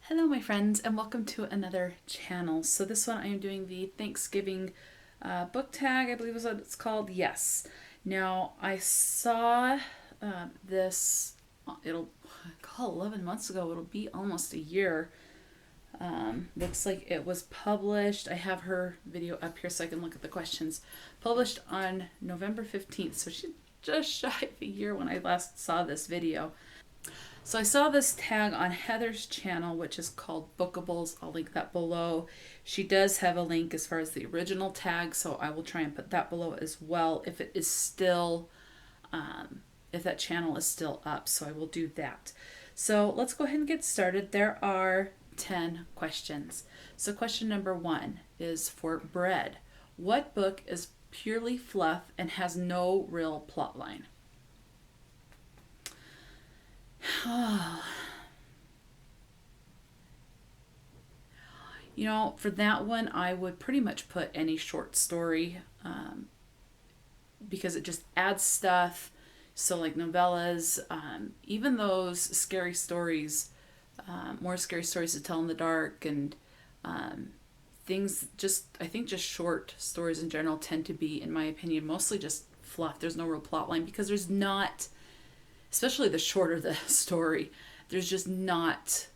Hello my friends and welcome to another channel. So this one I am doing the Thanksgiving book tag, I believe is what it's called. Yes. Now I saw this, it'll call 11 months ago, it'll be almost a year. Looks like it was published. I have her video up here so I can look at the questions. Published on November 15th, so she's just shy of a year when I last saw this video. So I saw this tag on Heather's channel, which is called Bookables. I'll link that below. She does have a link as far as the original tag, so I will try and put that below as well if it is still, if that channel is still up. So I will do that. So let's go ahead and get started. There are 10 questions. So question number 1 is for bread. What book is purely fluff and has no real plot line? You know, for that one, I would pretty much put any short story because it just adds stuff. So, like novellas, even those scary stories, more scary stories to tell in the dark, and things just, I think just short stories in general tend to be, in my opinion, mostly just fluff. There's no real plot line because there's not, especially the shorter the story, there's just not,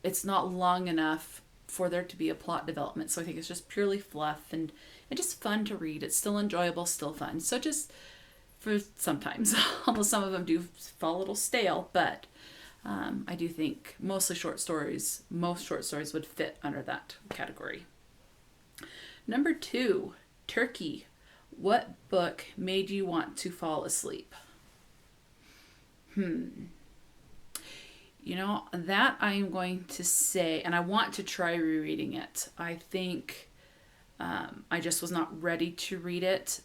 it's not long enough for there to be a plot development. So I think it's just purely fluff and just fun to read. It's still enjoyable, still fun. So just for sometimes, although some of them do fall a little stale, but I do think most short stories would fit under that category. Number 2, Turkey. What book made you want to fall asleep? You know, that I'm going to say, and I want to try rereading it. I think I just was not ready to read it,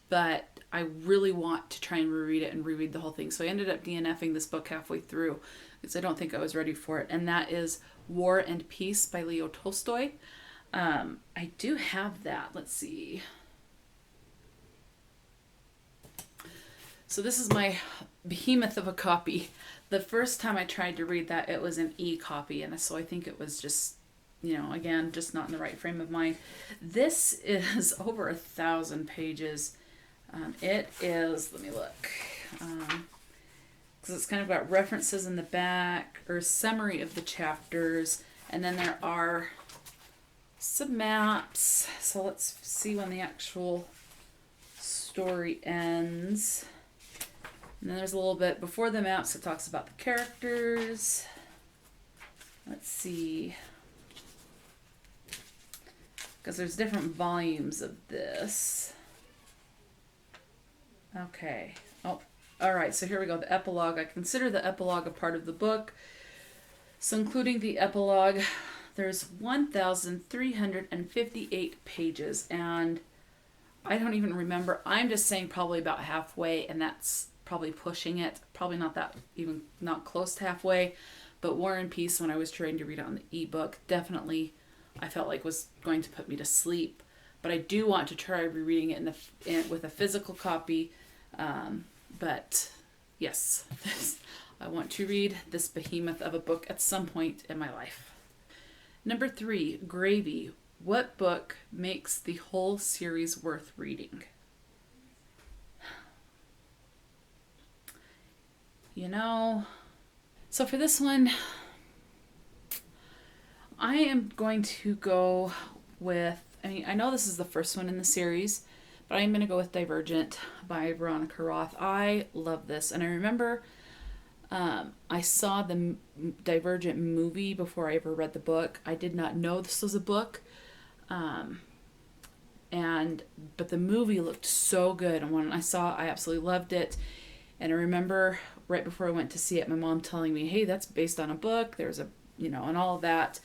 but I really want to try and reread it and reread the whole thing. So I ended up DNFing this book halfway through because I don't think I was ready for it. And that is War and Peace by Leo Tolstoy. I do have that. Let's see. So this is my behemoth of a copy. The first time I tried to read that, it was an e-copy, and so I think it was just, you know, again, just not in the right frame of mind. This is over 1,000 pages. It is, let me look, because it's kind of got references in the back, or summary of the chapters, and then there are some maps. So let's see when the actual story ends. And then there's a little bit before the maps. It talks about the characters. Let's see. Because there's different volumes of this. Okay. Oh, all right. So here we go. The epilogue. I consider the epilogue a part of the book. So including the epilogue, there's 1,358 pages. And I don't even remember. I'm just saying probably about halfway, and that's probably pushing it, probably not that, even not close to halfway. But War and Peace, when I was trying to read it on the ebook, definitely I felt like was going to put me to sleep. But I do want to try rereading it with a physical copy. But yes, I want to read this behemoth of a book at some point in my life. Number 3, Gravy. What book makes the whole series worth reading? You know, so for this one, I am going to go with, I mean, I know this is the first one in the series, but I'm going to go with Divergent by Veronica Roth. I love this. And I remember I saw the Divergent movie before I ever read the book. I did not know this was a book. But the movie looked so good. And when I saw it, I absolutely loved it. And I remember right before I went to see it, my mom telling me, hey, that's based on a book. There's a, you know, and all of that.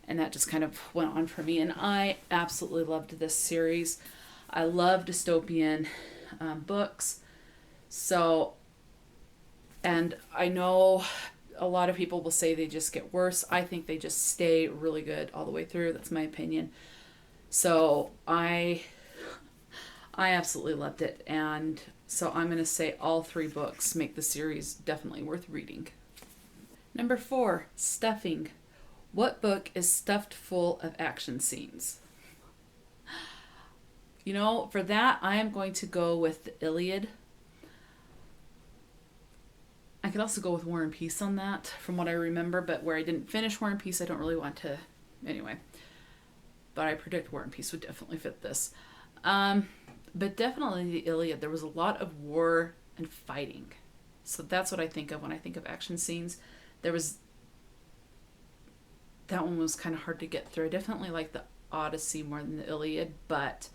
And that just kind of went on for me. And I absolutely loved this series. I love dystopian books. So, and I know a lot of people will say they just get worse. I think they just stay really good all the way through. That's my opinion. So I absolutely loved it. And so I'm going to say all 3 books make the series definitely worth reading. Number 4, stuffing. What book is stuffed full of action scenes? You know, for that, I am going to go with the Iliad. I could also go with War and Peace on that, from what I remember, but where I didn't finish War and Peace, I don't really want to. Anyway. But I predict War and Peace would definitely fit this. But definitely the Iliad. There was a lot of war and fighting. So that's what I think of when I think of action scenes. That one was kind of hard to get through. I definitely like the Odyssey more than the Iliad, but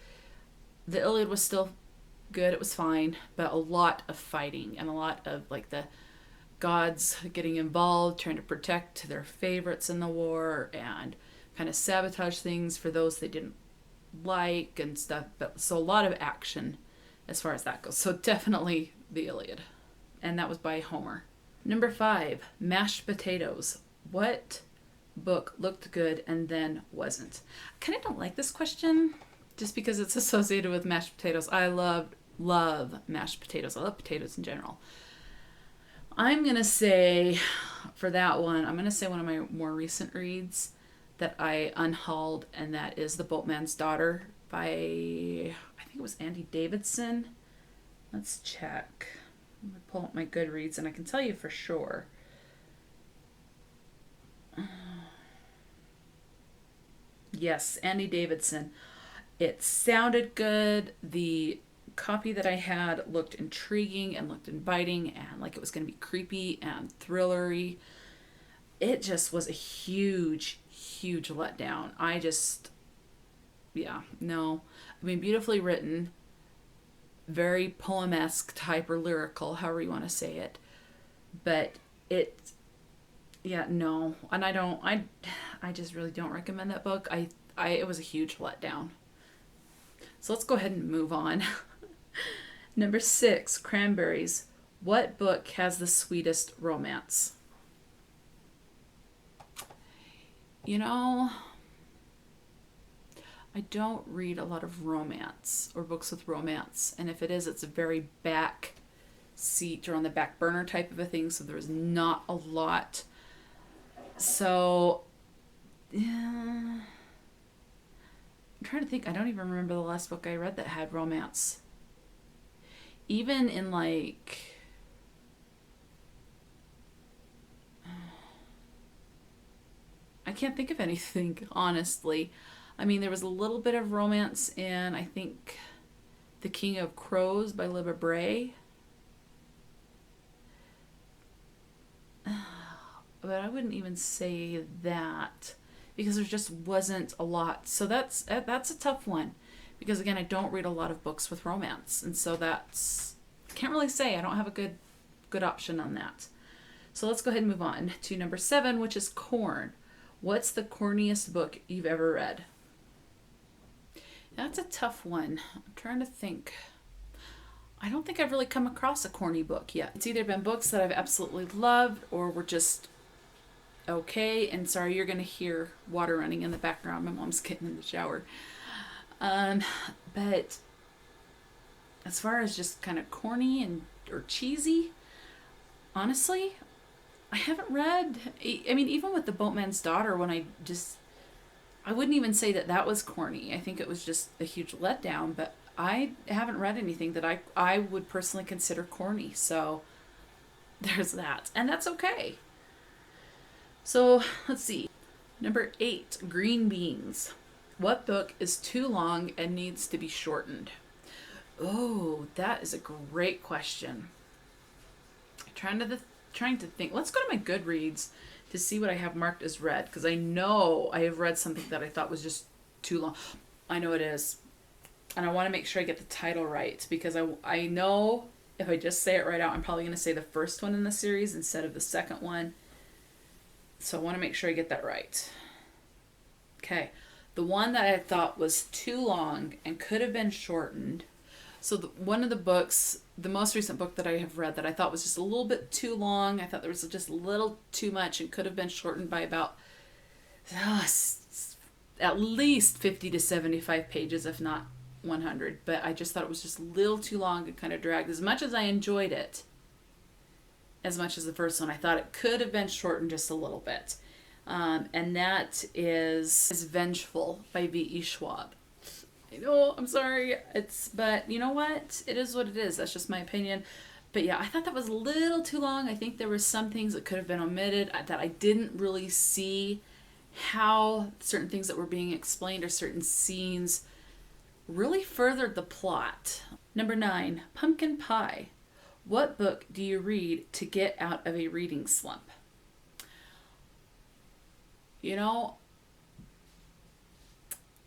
the Iliad was still good. It was fine, but a lot of fighting and a lot of like the gods getting involved, trying to protect their favorites in the war and kind of sabotage things for those they didn't like and stuff. But so a lot of action as far as that goes. So definitely the Iliad. And that was by Homer. Number 5, mashed potatoes. What book looked good and then wasn't? I kind of don't like this question just because it's associated with mashed potatoes. I love mashed potatoes. I love potatoes in general. I'm going to say, for that one, I'm going to say one of my more recent reads that I unhauled, and that is The Boatman's Daughter by, I think it was Andy Davidson. Let's check. I'm going to pull up my Goodreads, and I can tell you for sure. Yes, Andy Davidson. It sounded good. The copy that I had looked intriguing and looked inviting and like it was going to be creepy and thrillery. It just was a huge letdown. No. I mean, beautifully written, very poem-esque type or lyrical, however you want to say it. But no. And I just really don't recommend that book. It was a huge letdown. So let's go ahead and move on. Number 6, Cranberries. What book has the sweetest romance? You know, I don't read a lot of romance or books with romance. And if it is, it's a very back seat or on the back burner type of a thing. So there's not a lot. So, yeah. I'm trying to think. I don't even remember the last book I read that had romance. Even in like... I can't think of anything, honestly. I mean, there was a little bit of romance in, I think, The King of Crows by Libba Bray. But I wouldn't even say that because there just wasn't a lot. So that's a tough one because, again, I don't read a lot of books with romance. And so I can't really say. I don't have a good option on that. So let's go ahead and move on to number 7, which is corn. What's the corniest book you've ever read? That's a tough one. I'm trying to think. I don't think I've really come across a corny book yet. It's either been books that I've absolutely loved or were just okay. And sorry, you're going to hear water running in the background. My mom's getting in the shower. But as far as just kind of corny or cheesy, honestly, I haven't read. I mean, even with The Boatman's Daughter, I wouldn't even say that was corny. I think it was just a huge letdown, but I haven't read anything that I would personally consider corny. So there's that. And that's okay. So let's see. Number 8, green beans. What book is too long and needs to be shortened? Oh, that is a great question. Trying to think. Let's go to my Goodreads to see what I have marked as read, because I know I have read something that I thought was just too long. I know it is. And I want to make sure I get the title right, because I know if I just say it right out, I'm probably going to say the first one in the series instead of the second one. So I want to make sure I get that right. Okay. The one that I thought was too long and could have been shortened. So one of the books, the most recent book that I have read that I thought was just a little bit too long. I thought there was just a little too much and could have been shortened by about at least 50 to 75 pages, if not 100. But I just thought it was just a little too long and kind of dragged. As much as I enjoyed it, as much as the first one. I thought it could have been shortened just a little bit. And that is Vengeful by V.E. Schwab. I know, I'm sorry. But you know what? It is what it is. That's just my opinion. But yeah, I thought that was a little too long. I think there were some things that could have been omitted, that I didn't really see how certain things that were being explained or certain scenes really furthered the plot. Number 9, Pumpkin Pie. What book do you read to get out of a reading slump? You know,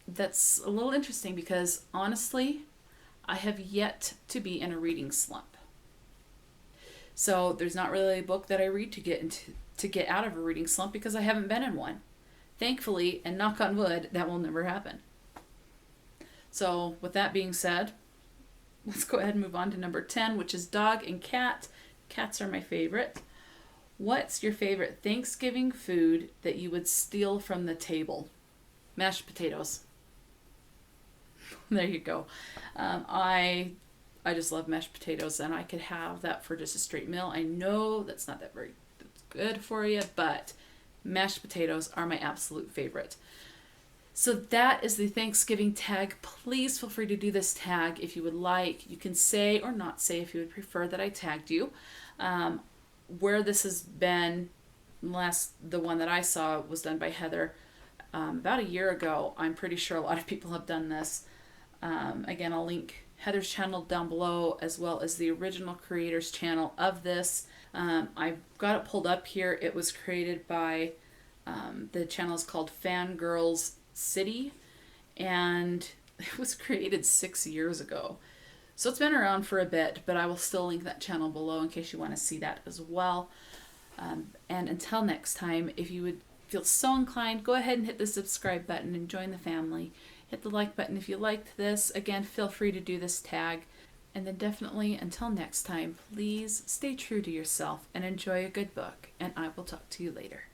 that's a little interesting because honestly, I have yet to be in a reading slump. So there's not really a book that I read to get out of a reading slump because I haven't been in one. Thankfully, and knock on wood, that will never happen. So with that being said, let's go ahead and move on to number 10, which is Dog and Cat. Cats are my favorite. What's your favorite Thanksgiving food that you would steal from the table? Mashed potatoes. There you go. I just love mashed potatoes, and I could have that for just a straight meal. I know that's not that very good for you, but mashed potatoes are my absolute favorite. So that is the Thanksgiving tag. Please feel free to do this tag if you would like. You can say or not say if you would prefer that I tagged you. Where this has been, the one that I saw was done by Heather about a year ago. I'm pretty sure a lot of people have done this. Again, I'll link Heather's channel down below as well as the original creator's channel of this. I've got it pulled up here. It was created by, the channel is called Fangirls City, and it was created 6 years ago. So it's been around for a bit, but I will still link that channel below in case you want to see that as well. And until next time, if you would feel so inclined, go ahead and hit the subscribe button and join the family. Hit the like button if you liked this. Again, feel free to do this tag. And then definitely, until next time, please stay true to yourself and enjoy a good book. And I will talk to you later.